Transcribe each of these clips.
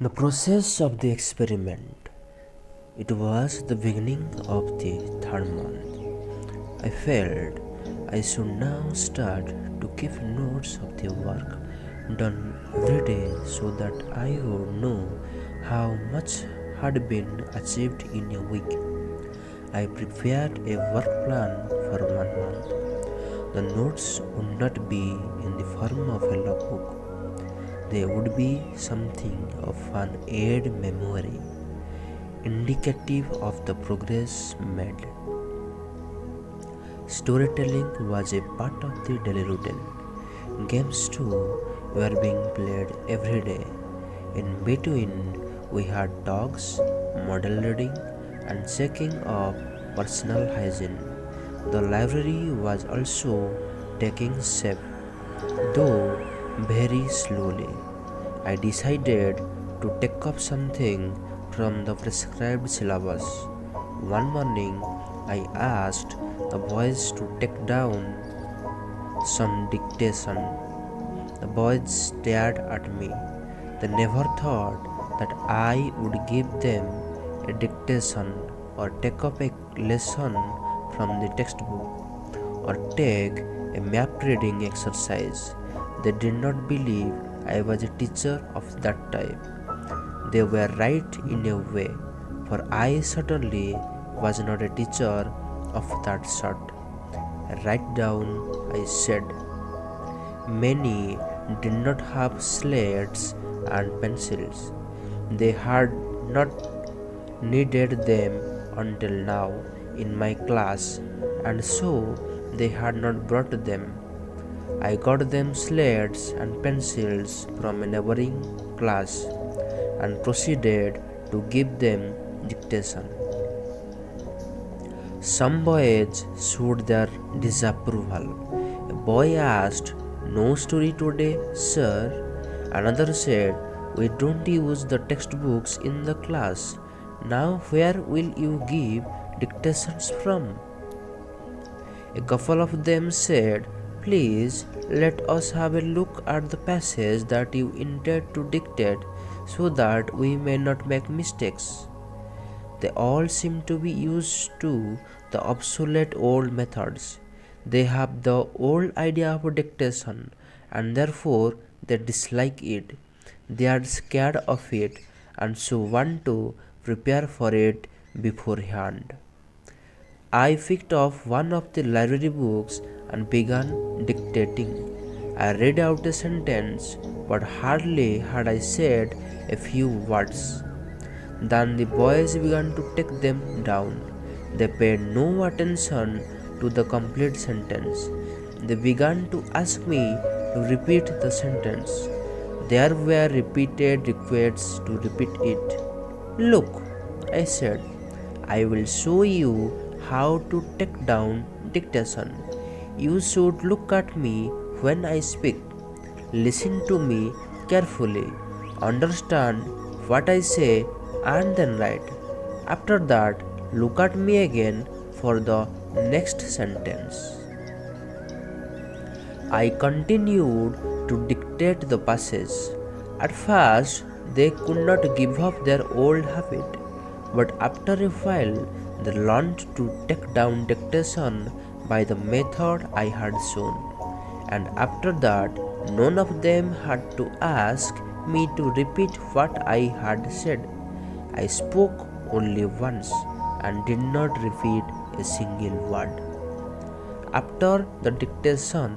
The process of the experiment. It was the beginning of the third month. I felt I should now start to keep notes of the work done every day so that I would know how much had been achieved in a week. I prepared a work plan for 1 month. The notes would not be in the form of a logbook. They would be something of an aid memory, indicative of the progress made. Storytelling was a part of the daily routine. Games too were being played every day. In between, we had talks, model reading, and checking of personal hygiene. The library was also taking shape, though very slowly. I decided to take up something from the prescribed syllabus. One morning, I asked the boys to take down some dictation. The boys stared at me. They never thought that I would give them a dictation or take up a lesson from the textbook or take a map reading exercise. They did not believe I was a teacher of that type. They were right in a way, for I certainly was not a teacher of that sort. Write down, I said. Many did not have slates and pencils. They had not needed them until now in my class, and so they had not brought them. I got them slates and pencils from a neighboring class and proceeded to give them dictation. Some boys showed their disapproval. A boy asked, "No story today, sir?" Another said, "We don't use the textbooks in the class. Now, where will you give dictations from?" A couple of them said, "Please let us have a look at the passage that you intend to dictate so that we may not make mistakes." They all seem to be used to the obsolete old methods. They have the old idea of dictation and therefore they dislike it. They are scared of it and so want to prepare for it beforehand. I picked up one of the library books and began dictating. I read out a sentence, but hardly had I said a few words. Then the boys began to take them down. They paid no attention to the complete sentence. They began to ask me to repeat the sentence. There were repeated requests to repeat it. "Look," I said, "I will show you how to take down dictation. You should look at me when I speak. Listen to me carefully. Understand what I say and then write. After that, look at me again for the next sentence." I continued to dictate the passage. At first, they could not give up their old habit, but after a while, they learned to take down dictation by the method I had shown. And after that, none of them had to ask me to repeat what I had said. I spoke only once and did not repeat a single word. After the dictation,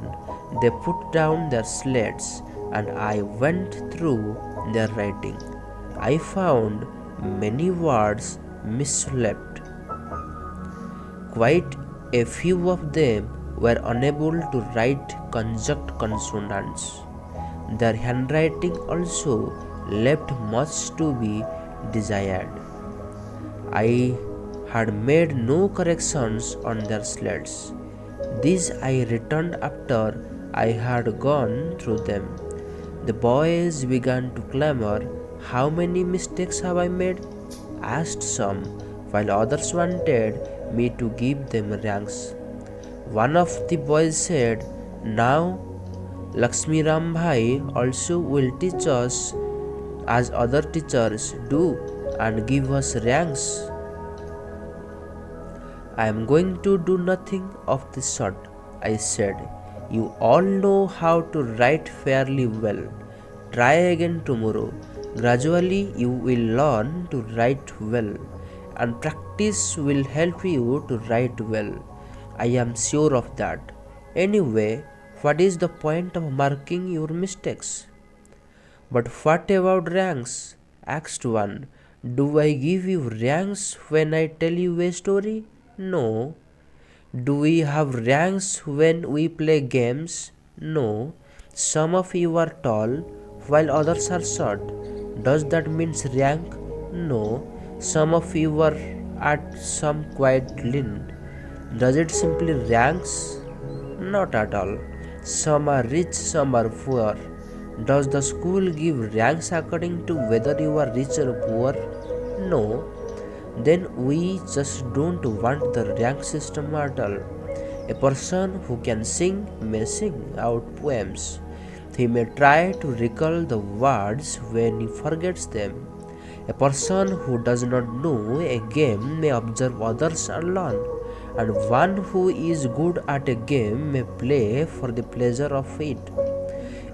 they put down their slates and I went through their writing. I found many words misspelled. Quite a few of them were unable to write conjunct consonants. Their handwriting also left much to be desired. I had made no corrections on their slates. These I returned after I had gone through them. The boys began to clamor, "How many mistakes have I made?" asked some, while others wanted me to give them ranks. One of the boys said, "Now Lakshmi Ram Bhai also will teach us as other teachers do and give us ranks. I am going to do nothing of the sort, I said. You all know how to write fairly well. Try again tomorrow. Gradually, you will learn to write well, and practice will help you to write well. I am sure of that. Anyway, what is the point of marking your mistakes? But what about ranks? Asked one. Do I give you ranks when I tell you a story? No. Do we have ranks when we play games? No. Some of you are tall while others are short. Does that mean rank? No. Some of you are at some quite lean. Does it simply ranks? Not at all. Some are rich, some are poor. Does the school give ranks according to whether you are rich or poor? No. Then we just don't want the rank system at all. A person who can sing may sing out poems. He may try to recall the words when he forgets them. A person who does not know a game may observe others and learn. And one who is good at a game may play for the pleasure of it.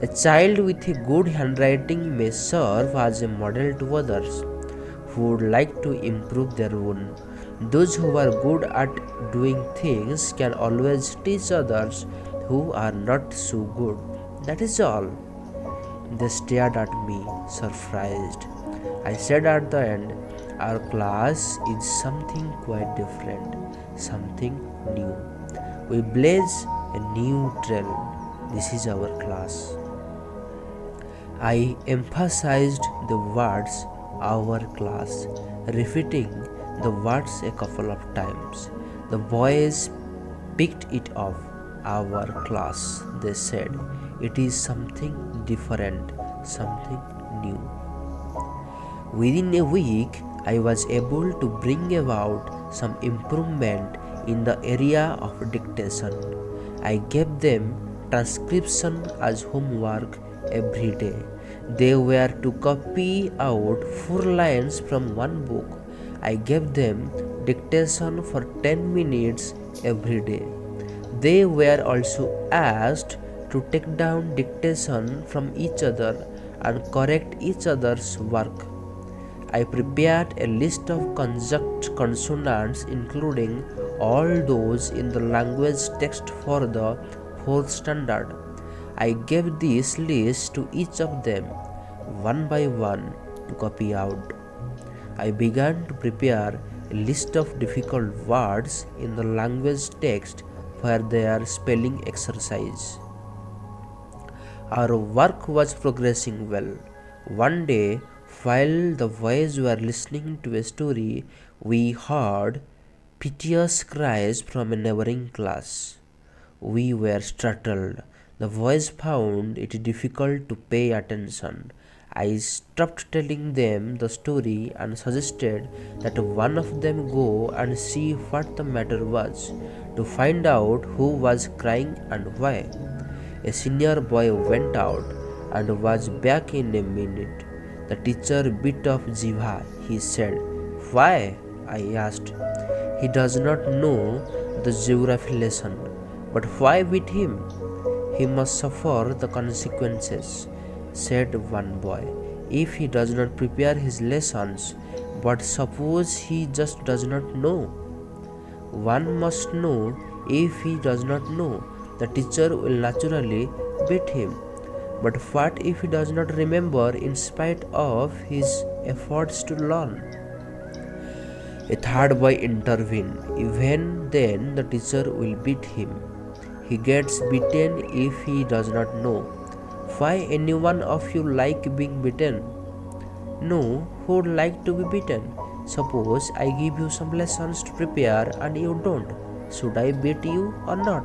A child with a good handwriting may serve as a model to others who would like to improve their own. Those who are good at doing things can always teach others who are not so good. That is all. They stared at me, surprised. I said at the end, our class is something quite different, something new. We blaze a new trail. This is our class. I emphasized the words our class, repeating the words a couple of times. The boys picked it up. Our class, they said. It is something different, something new. Within a week, I was able to bring about some improvement in the area of dictation. I gave them transcription as homework every day. They were to copy out 4 lines from one book. I gave them dictation for 10 minutes every day. They were also asked to take down dictation from each other and correct each other's work. I prepared a list of conjunct consonants including all those in the language text for the 4th standard. I gave this list to each of them, one by one, to copy out. I began to prepare a list of difficult words in the language text for their spelling exercise. Our work was progressing well. One day, while the boys were listening to a story, we heard piteous cries from a neighboring class. We were startled. The boys found it difficult to pay attention. I stopped telling them the story and suggested that one of them go and see what the matter was, to find out who was crying and why. A senior boy went out and was back in a minute. The teacher bit off Gijubhai, he said. Why? I asked. He does not know the geography lesson. But why beat him? He must suffer the consequences, said one boy, if he does not prepare his lessons. But suppose he just does not know? One must know. If he does not know, the teacher will naturally beat him. But what if he does not remember in spite of his efforts to learn? A third boy intervened. Even then, the teacher will beat him. He gets beaten if he does not know. Why any one of you like being beaten? No, who would like to be beaten? Suppose I give you some lessons to prepare and you don't. Should I beat you or not?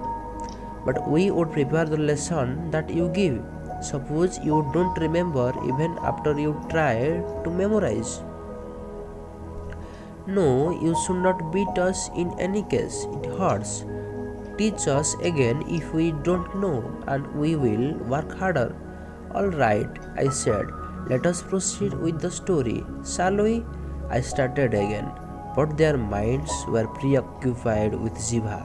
But we would prepare the lesson that you give. Suppose you don't remember even after you try to memorize. No, you should not beat us in any case. It hurts. Teach us again if we don't know, and we will work harder. All right, I said. Let us proceed with the story, shall we? I started again, but their minds were preoccupied with Jibha.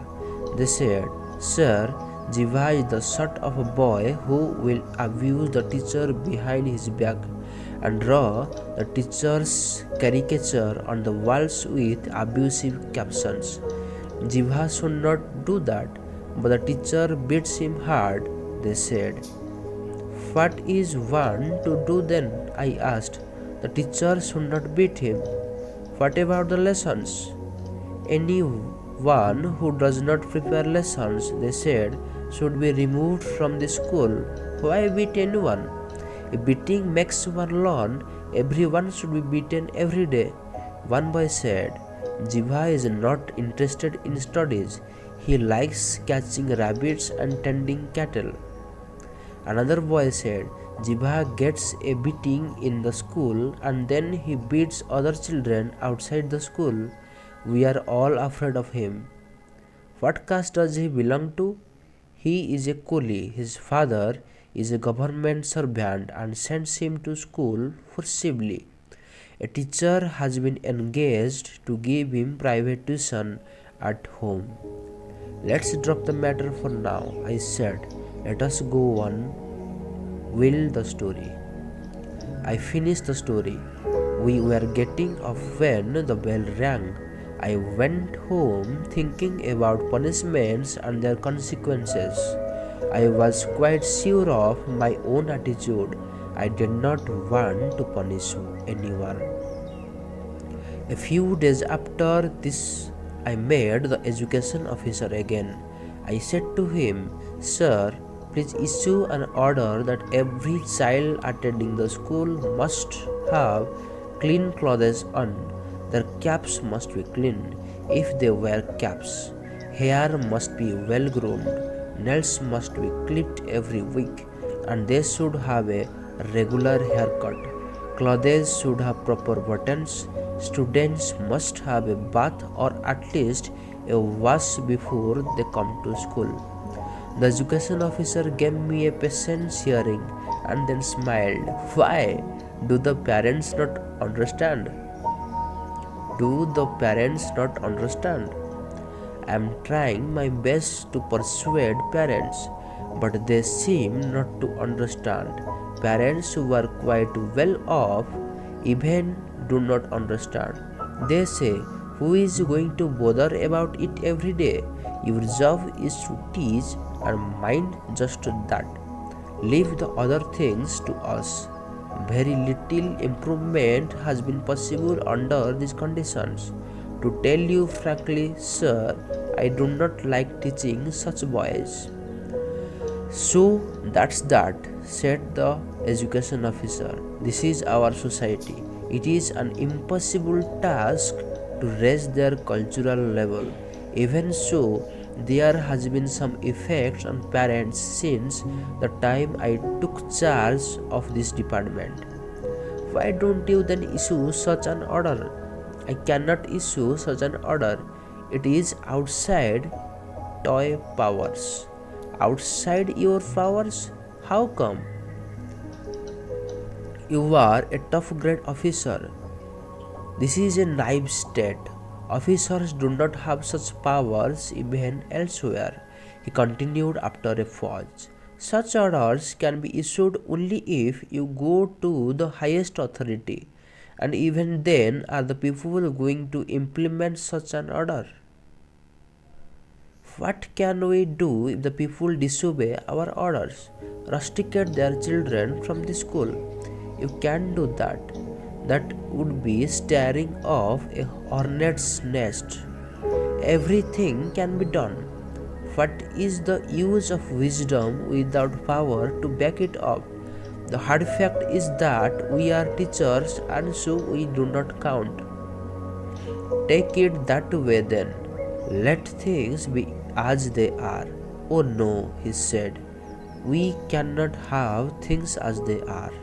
They said, Sir, Jibha is the sort of a boy who will abuse the teacher behind his back and draw the teacher's caricature on the walls with abusive captions. Jibha should not do that, but the teacher beats him hard, they said. What is one to do then? I asked. The teacher should not beat him. What about the lessons? Anyone who does not prepare lessons, they said, should be removed from the school. Why beat anyone? If beating makes one learn, everyone should be beaten every day. One boy said, Jibha is not interested in studies. He likes catching rabbits and tending cattle. Another boy said, Jibha gets a beating in the school and then he beats other children outside the school. We are all afraid of him. What caste does he belong to? He is a coolie. His father is a government servant and sends him to school forcibly. A teacher has been engaged to give him private tuition at home. Let's drop the matter for now, I said. Let us go on with the story. I finished the story. We were getting off when the bell rang. I went home thinking about punishments and their consequences. I was quite sure of my own attitude. I did not want to punish anyone. A few days after this, I met the education officer again. I said to him, Sir, please issue an order that every child attending the school must have clean clothes on. Their caps must be clean if they wear caps. Hair must be well groomed. Nails must be clipped every week, and they should have a regular haircut. Clothes should have proper buttons. Students must have a bath or at least a wash before they come to school. The education officer gave me a patient hearing and then smiled. Why? Do the parents not understand? Do the parents not understand? I am trying my best to persuade parents, but they seem not to understand. Parents who are quite well off even do not understand. They say, who is going to bother about it every day? Your job is to teach and mind just that. Leave the other things to us. Very little improvement has been possible under these conditions. To tell you frankly, sir, I do not like teaching such boys. So that's that, said the education officer. This is our society. It is an impossible task to raise their cultural level. Even so, there has been some effect on parents since the time I took charge of this department. Why don't you then issue such an order? I cannot issue such an order. It is outside toy powers. Outside your powers? How come? You are a tough grade officer. This is a naive state. Officers do not have such powers even elsewhere, he continued after a pause. Such orders can be issued only if you go to the highest authority, and even then are the people going to implement such an order? What can we do if the people disobey our orders, rusticate their children from the school? You can't do that. That would be staring off a hornet's nest. Everything can be done. What is the use of wisdom without power to back it up? The hard fact is that we are teachers and so we do not count. Take it that way then. Let things be as they are. Oh no, he said. We cannot have things as they are.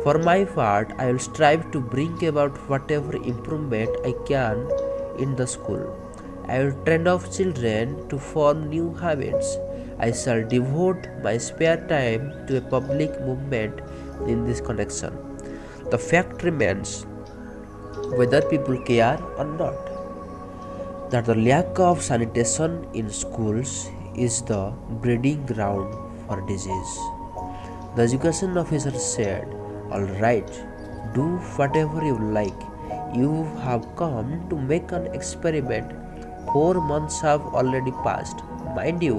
For my part, I will strive to bring about whatever improvement I can in the school. I will train off children to form new habits. I shall devote my spare time to a public movement in this connection. The fact remains, whether people care or not, that the lack of sanitation in schools is the breeding ground for disease. The education officer said, "Alright, do whatever you like. You have come to make an experiment. 4 months have already passed. Mind you,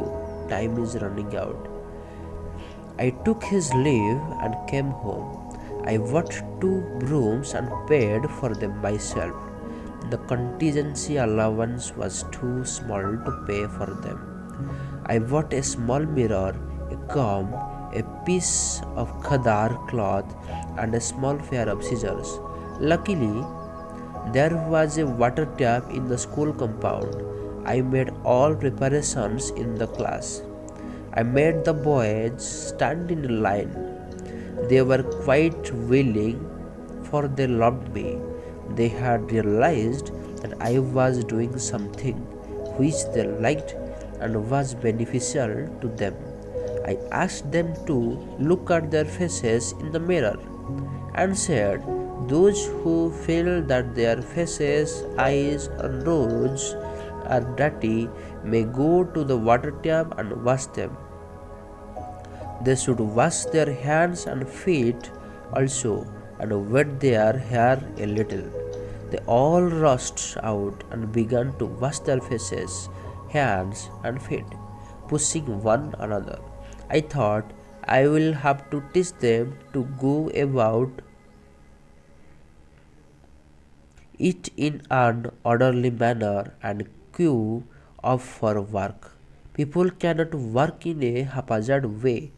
time is running out." I took his leave and came home. I bought 2 brooms and paid for them myself. The contingency allowance was too small to pay for them. I bought a small mirror, a comb, a piece of khadar cloth, and a small pair of scissors. Luckily, there was a water tap in the school compound. I made all preparations in the class. I made the boys stand in line. They were quite willing, for they loved me. They had realized that I was doing something which they liked and was beneficial to them. I asked them to look at their faces in the mirror and said, "Those who feel that their faces, eyes, and nose are dirty may go to the water tap and wash them. They should wash their hands and feet also and wet their hair a little." They all rushed out and began to wash their faces, hands, and feet, pushing one another. I thought I will have to teach them to go about it in an orderly manner and queue up for work. People cannot work in a haphazard way.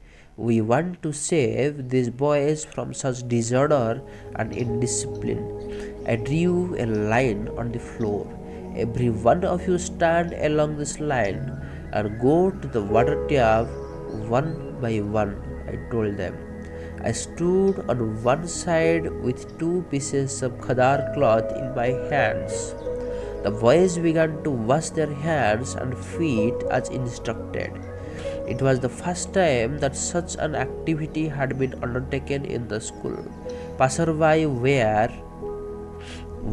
We want to save these boys from such disorder and indiscipline. I drew a line on the floor. "Every one of you stand along this line and go to the water tap one by one," I told them. I stood on one side with 2 pieces of khadar cloth in my hands. The boys began to wash their hands and feet as instructed. It was the first time that such an activity had been undertaken in the school. Passerby were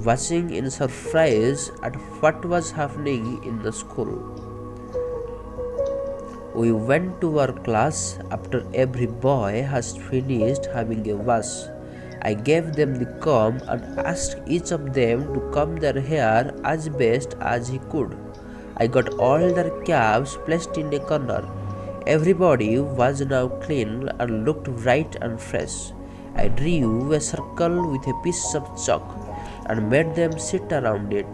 watching in surprise at what was happening in the school. We went to our class after every boy has finished having a wash. I gave them the comb and asked each of them to comb their hair as best as he could. I got all their caps placed in a corner. Everybody was now clean and looked bright and fresh. I drew a circle with a piece of chalk and made them sit around it.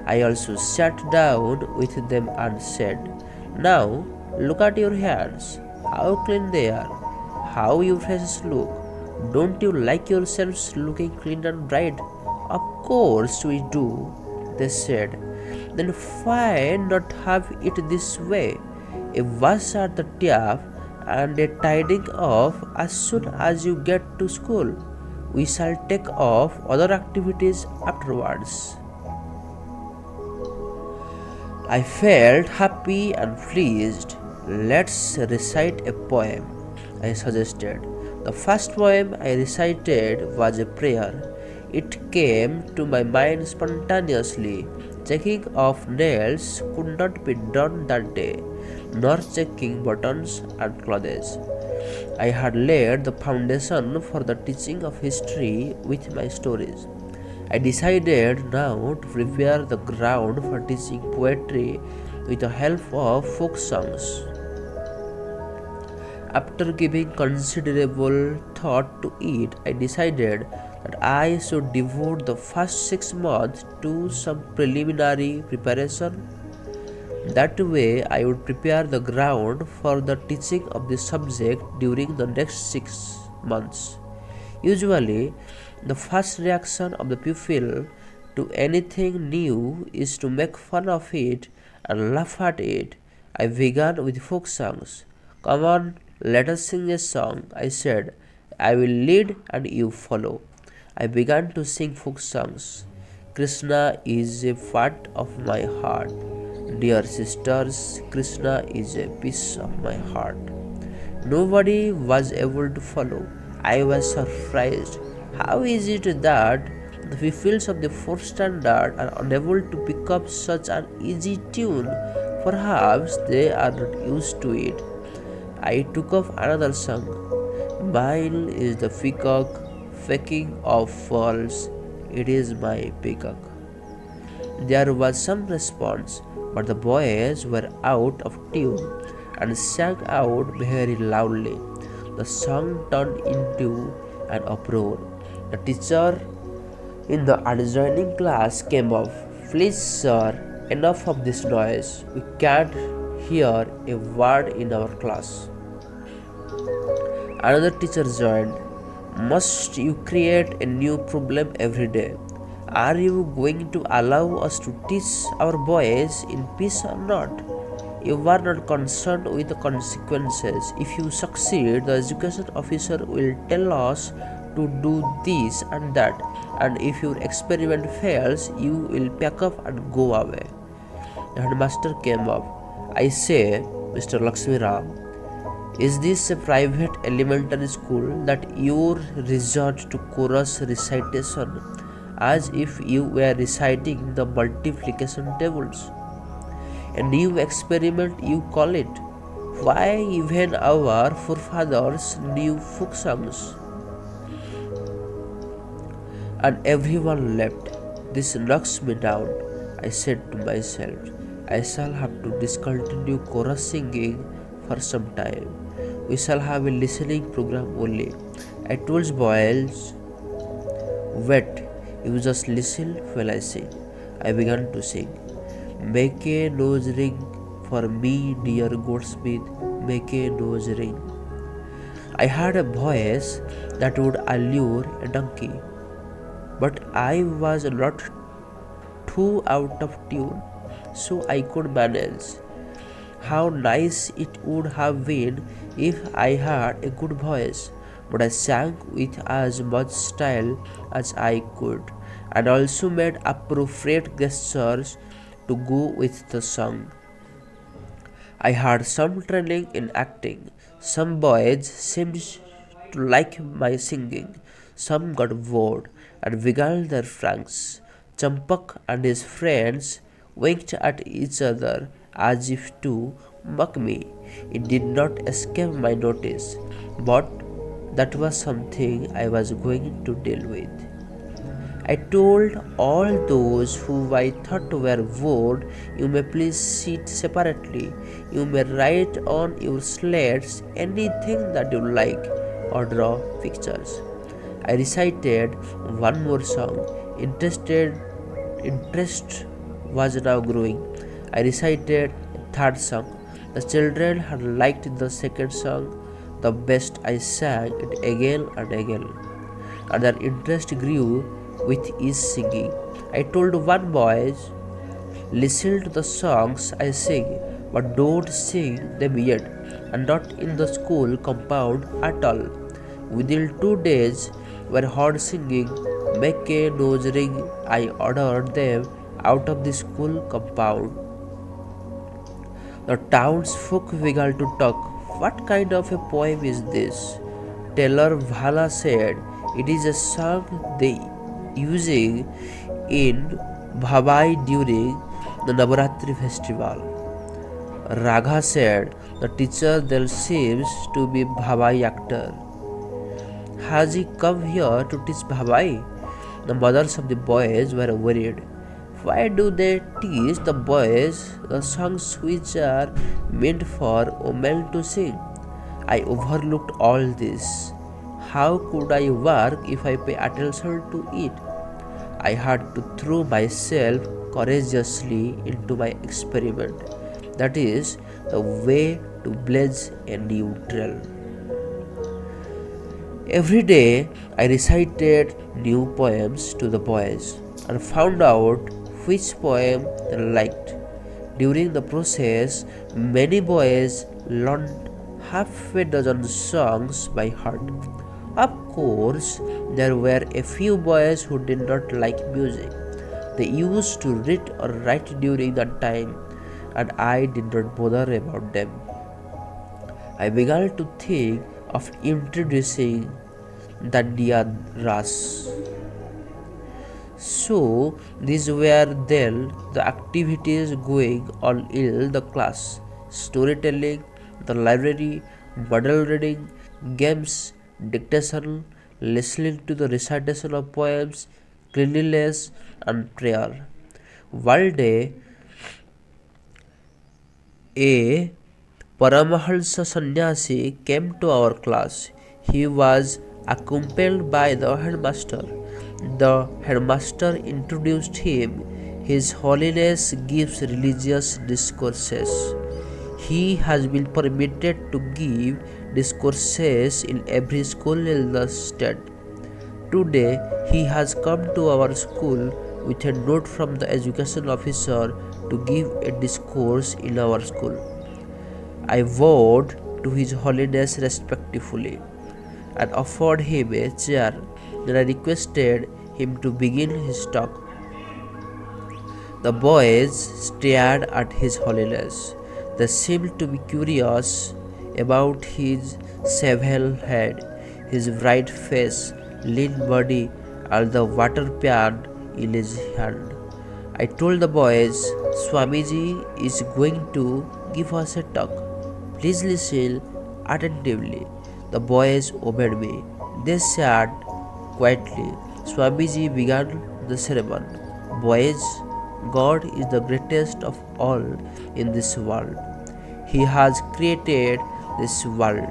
I also sat down with them and said, "Now look at your hands, how clean they are, how your faces look. Don't you like yourselves looking clean and bright?" "Of course we do," they said. "Then why not have it this way? A wash at the tap and a tidying off as soon as you get to school. We shall take off other activities afterwards." I felt happy and pleased. "Let's recite a poem," I suggested. The first poem I recited was a prayer. It came to my mind spontaneously. Checking off nails could not be done that day, nor checking buttons and clothes. I had laid the foundation for the teaching of history with my stories. I decided now to prepare the ground for teaching poetry with the help of folk songs. After giving considerable thought to it, I decided that I should devote the first 6 months to some preliminary preparation. That way, I would prepare the ground for the teaching of the subject during the next 6 months. Usually, the first reaction of the pupil to anything new is to make fun of it and laugh at it. I began with folk songs. "Come on, let us sing a song," I said. "I will lead and you follow." I began to sing folk songs. "Krishna is a part of my heart. Dear sisters, Krishna is a piece of my heart. Nobody was able to follow. I was surprised. How is it that the pupils of the fourth standard are unable to pick up such an easy tune? Perhaps they are not used to it. I took up another song. Mine is the peacock, faking of falls. It is my peacock. There was some response, but the boys were out of tune and sang out very loudly. The song turned into an uproar. The teacher in the adjoining class came up. Please, sir, enough of this noise. We can't hear a word in our class. Another teacher joined. Must you create a new problem every day? Are you going to allow us to teach our boys in peace or not? You are not concerned with the consequences. If you succeed, the education officer will tell us to do this and that, and if your experiment fails, you will pack up and go away. The headmaster came up. I say, Mr. Lakshmi Ram, is this a private elementary school that you resort to chorus recitation as if you were reciting the multiplication tables? A new experiment you call it? Why, even our forefathers knew folk songs. And everyone left. This knocks me down. I said to myself, I shall have to discontinue chorus singing for some time. We shall have a listening program only. I told boys, wait, you just listen while I sing. I began to sing. Make a nose ring for me, dear goldsmith, make a nose ring. I had a voice that would allure a donkey, but I was not too out of tune, so I could manage. How nice it would have been if I had a good voice, but I sang with as much style as I could, and also made appropriate gestures to go with the song. I had some training in acting. Some boys seemed to like my singing. Some got bored and began their pranks. Champak and his friends winked at each other as if to mock me. It did not escape my notice, but that was something I was going to deal with. I told all those who I thought were bored, you may please sit separately. You may write on your slates anything that you like or draw pictures. I recited one more song. Interest was now growing. I recited a third song. The children had liked the second song the best. I sang it again and again, and their interest grew with each singing. I told one boy, listen to the songs I sing, but don't sing them yet, and not in the school compound at all. Within 2 days, we were heard singing, make a nose ring. I ordered them out of the school compound. The townsfolk began to talk. What kind of a poem is this? Taylor Bhala said, it is a song they using in Bhabai during the Navaratri festival. Ragha said, the teacher there seems to be Bhabai actor. Has he come here to teach Bhabai? The mothers of the boys were worried. Why do they teach the boys the songs which are meant for women to sing? I overlooked all this. How could I work if I pay attention to it? I had to throw myself courageously into my experiment. That is the way to blaze a new trail. Every day I recited new poems to the boys and found out which poem they liked. During the process, many boys learned half a dozen songs by heart. Of course, there were a few boys who did not like music. They used to read or write during that time, and I did not bother about them. I began to think of introducing Dandiyaras. So these were then the activities going on in the class: storytelling, the library, model reading, games, dictation, listening to the recitation of poems, cleanliness, and prayer. One day, a Paramahansa sannyasi came to our class. He was accompanied by the headmaster. The headmaster introduced him. His Holiness gives religious discourses. He has been permitted to give discourses in every school in the state. Today, he has come to our school with a note from the education officer to give a discourse in our school. I bowed to His Holiness respectfully and offered him a chair. Then I requested him to begin his talk. The boys stared at His Holiness. They seemed to be curious about his shaven head, his bright face, lean body, and the water pan in his hand. I told the boys, Swamiji is going to give us a talk. Please listen attentively. The boys obeyed me. They sat quietly. Swamiji began the sermon. Boys, God is the greatest of all in this world. He has created this world.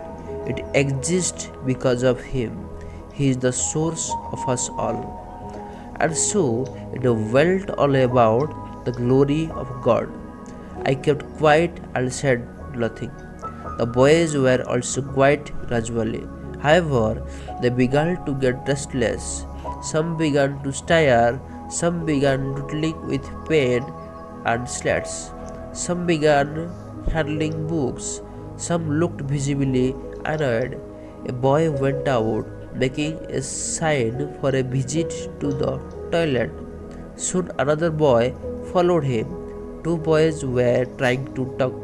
It exists because of Him. He is the source of us all. And so it went all about the glory of God. I kept quiet and said nothing. The boys were also quiet gradually. However, they began to get restless. Some began to stare, some began doodling with pen and slates, some began handling books, some looked visibly annoyed. A boy went out, making a sign for a visit to the toilet. Soon another boy followed him. Two boys were trying to talk.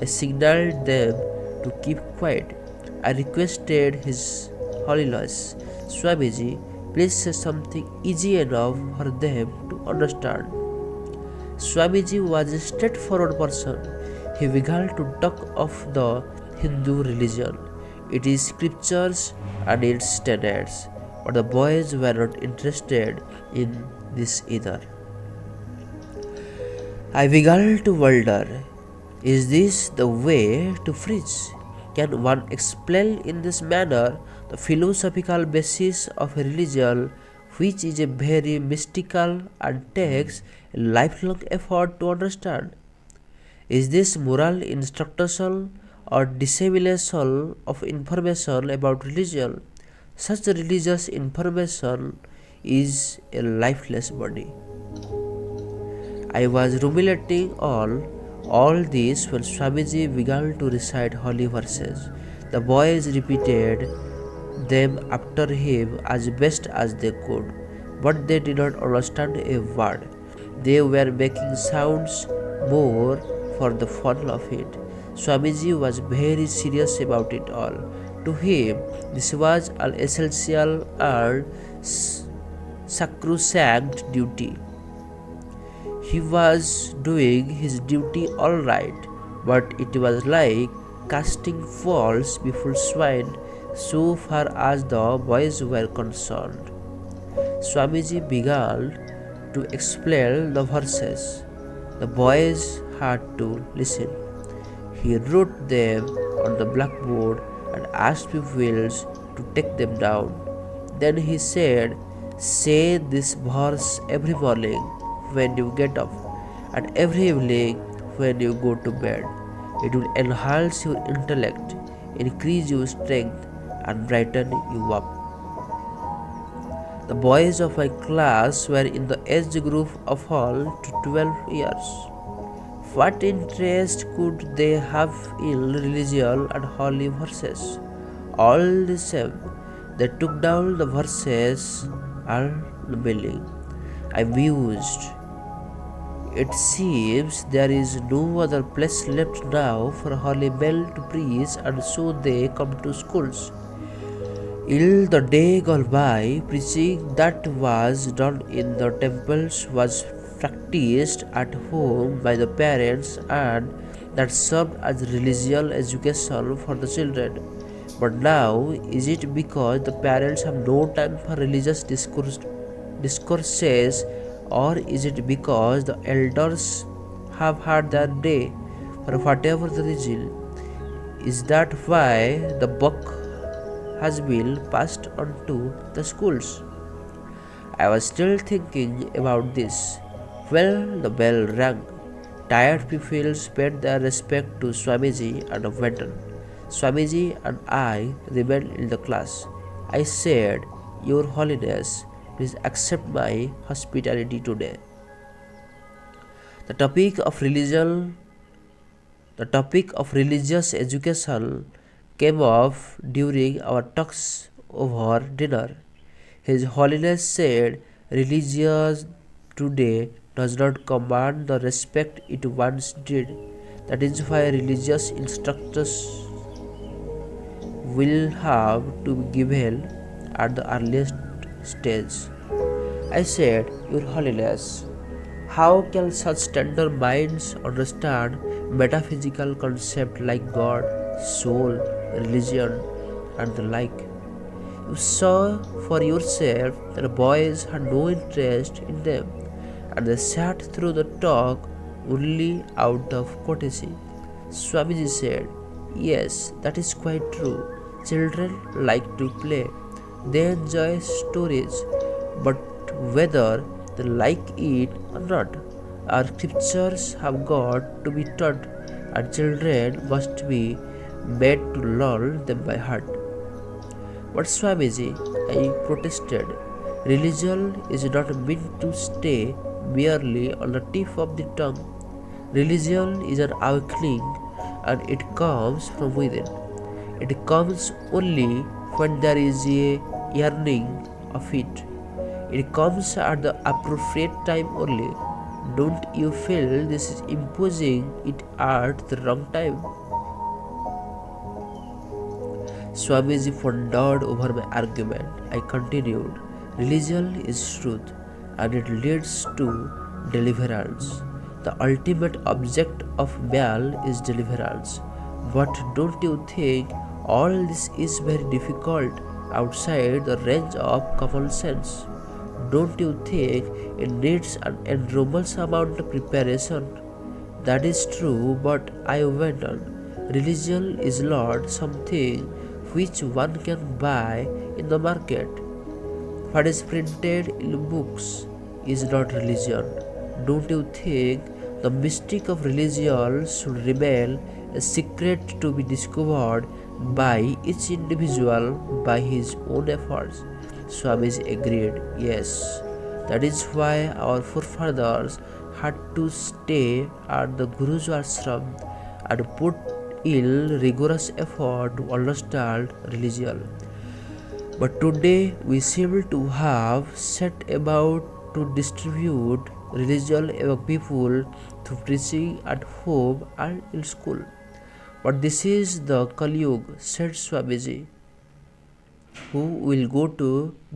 I signaled them to keep quiet. I requested His Holiness, Swamiji, please say something easy enough for them to understand. Swamiji was a straightforward person. He began to talk of the Hindu religion, its scriptures, and its tenets, but the boys were not interested in this either. I began to wonder, is this the way to preach? Can one explain in this manner the philosophical basis of a religion which is a very mystical and takes a lifelong effort to understand? Is this moral instruction or dissemination of information about religion? Such religious information is a lifeless body. I was ruminating on all this when Swamiji began to recite holy verses. The boys repeated them after him as best as they could, but they did not understand a word. They were making sounds more for the fun of it. Swamiji was very serious about it all. To him, this was an essential and sacrosanct duty. He was doing his duty all right, but it was like casting pearls before swine so far as the boys were concerned. Swamiji began to explain the verses. The boys had to listen. He wrote them on the blackboard and asked pupils to take them down. Then he said, say this verse every morning when you get up and every evening when you go to bed. It will enhance your intellect, increase your strength, and brighten you up. The boys of my class were in the age group of 4 to 12 years. What interest could they have in religion and holy verses? All the same, they took down the verses and the meaning. I mused. It seems there is no other place left now for holy men to preach, and so they come to schools. Till the day gone by, preaching that was done in the temples was practiced at home by the parents, and that served as religious education for the children. But now, is it because the parents have no time for discourses, or is it because the elders have had their day, for whatever the reason? Is that why the book has been passed on to the schools? I was still thinking about this. Well, the bell rang. Tired pupils paid their respect to Swamiji and went on. Swamiji and I remained in the class. I said, "Your Holiness, please accept my hospitality today." The topic of religion The topic of religious education came up during our talks over dinner. His Holiness said, "Religion today does not command the respect it once did. That is why religious instructors will have to be given at the earliest stage." I said, "Your Holiness, how can such tender minds understand metaphysical concepts like God, soul, religion, and the like? You saw for yourself that boys had no interest in them, and they sat through the talk only out of courtesy." Swamiji said, "Yes, that is quite true. Children like to play. They enjoy stories, but whether they like it or not, our scriptures have got to be taught, and children must be made to learn them by heart." "But Swamiji," I protested, "religion is not meant to stay merely on the tip of the tongue. Religion is an awakening, and it comes from within. It comes only when there is a yearning of it. It comes at the appropriate time only. Don't you feel this is imposing it at the wrong time?" Swamiji pondered over my argument. I continued, "Religion is truth, and it leads to deliverance. The ultimate object of man is deliverance. But don't you think all this is very difficult, outside the range of common sense? Don't you think it needs an enormous amount of preparation?" "That is true, but," I went on, "religion is not something which one can buy in the market. What is printed in books is not religion. Don't you think the mystic of religion should remain a secret to be discovered by each individual by his own efforts?" Swamiji agreed. "Yes, that is why our forefathers had to stay at the Guru's ashram and put in rigorous effort to understand religion. But today we seem to have set about to distribute religion among people through preaching at home and in school." "But this is the Kali Yuga," said Swamiji. "Who will go to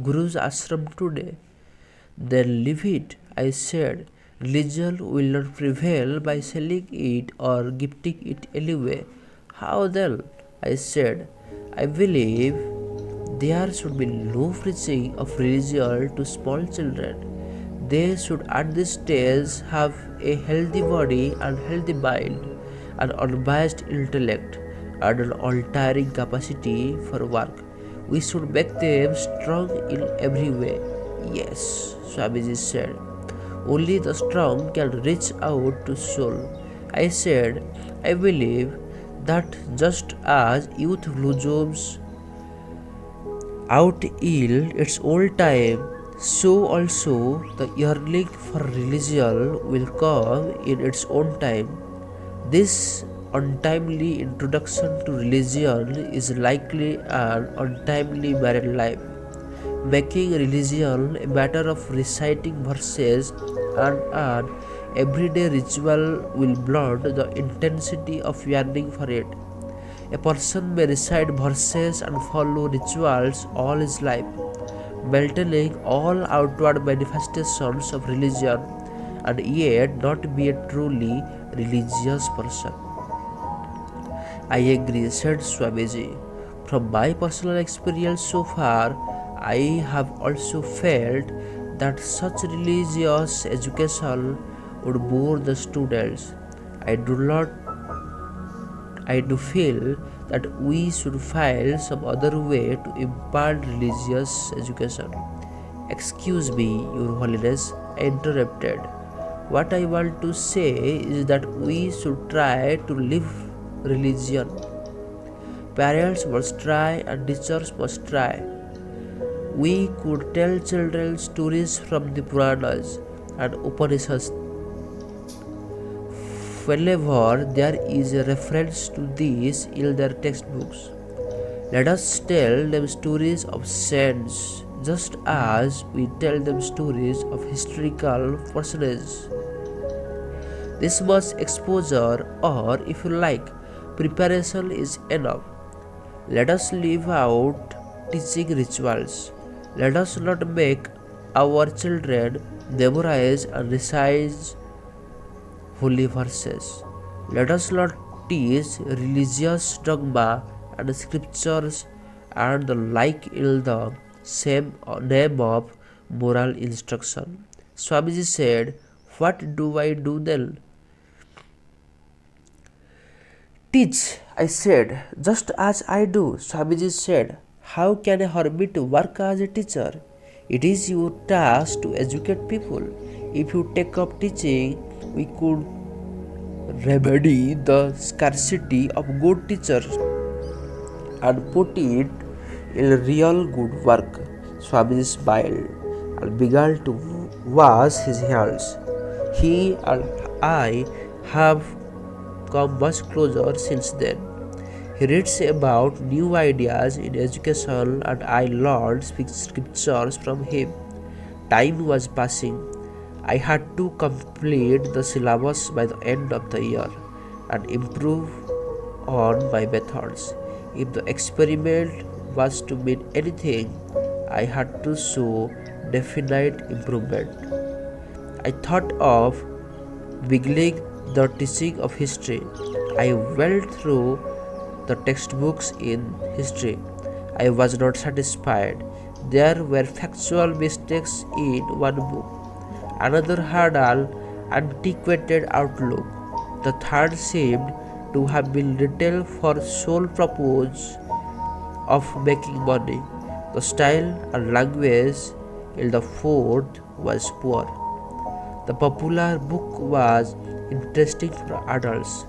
Guru's ashram today?" "Then leave it," I said. "Religion will not prevail by selling it or gifting it anyway." "How then?" I said. "I believe there should be no preaching of religion to small children. They should at this stage have a healthy body and healthy mind, an unbiased intellect, and an untiring capacity for work. We should make them strong in every way." "Yes," Swamiji said. "Only the strong can reach out to soul." I said, "I believe that just as youth blossoms out in its own time, so also the yearning for religion will come in its own time. This untimely introduction to religion is likely an untimely married life, making religion a matter of reciting verses and an everyday ritual will blunt the intensity of yearning for it. A person may recite verses and follow rituals all his life, maintaining all outward manifestations of religion, and yet not be a truly religious person. I agree, said Swamiji. From my personal experience so far, I have also felt that such religious education would bore the students. I do not I do feel that we should find some other way to impart religious education. Excuse me, Your Holiness, I interrupted. What I want to say is that we should try to live religion. Parents must try and teachers must try. We could tell children stories from the Puranas and Upanishads whenever there is a reference to these in their textbooks. Let us tell them stories of saints just as we tell them stories of historical personages. This much exposure, or if you like, preparation is enough. Let us leave out teaching rituals. Let us not make our children memorize and recite holy verses. Let us not teach religious dogma and scriptures and the like in the same name of moral instruction. Swamiji said, "What do I do then?" "Teach," I said. "Just as I do." Swamiji said, "How can a hermit work as a teacher? It is your task to educate people. If you take up teaching, we could remedy the scarcity of good teachers and put it in real good work." Swamiji smiled and began to wash his hands. He and I have come much closer since then. He reads about new ideas in education and I learned scriptures from him. Time was passing. I had to complete the syllabus by the end of the year and improve on my methods. If the experiment was to mean anything, I had to show definite improvement. I thought of beginning the teaching of history. I went through the textbooks in history. I was not satisfied. There were factual mistakes in one book. Another had an antiquated outlook. The third seemed to have been written for sole purpose of making money. The style and language in the fourth was poor. The popular book was interesting for adults,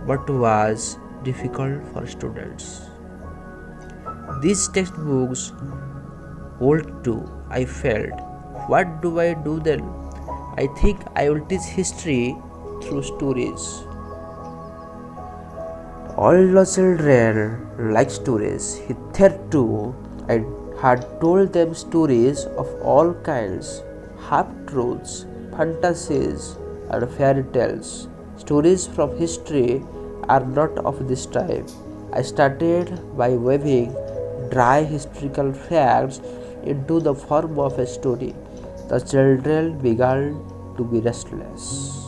but was difficult for students. These textbooks old too, I felt. What do I do then? I think I will teach history through stories. All the children like stories. Hitherto, I had told them stories of all kinds, half-truths, fantasies, and fairy tales. Stories from history are not of this type. I started by weaving dry historical facts into the form of a story. The children began to be restless.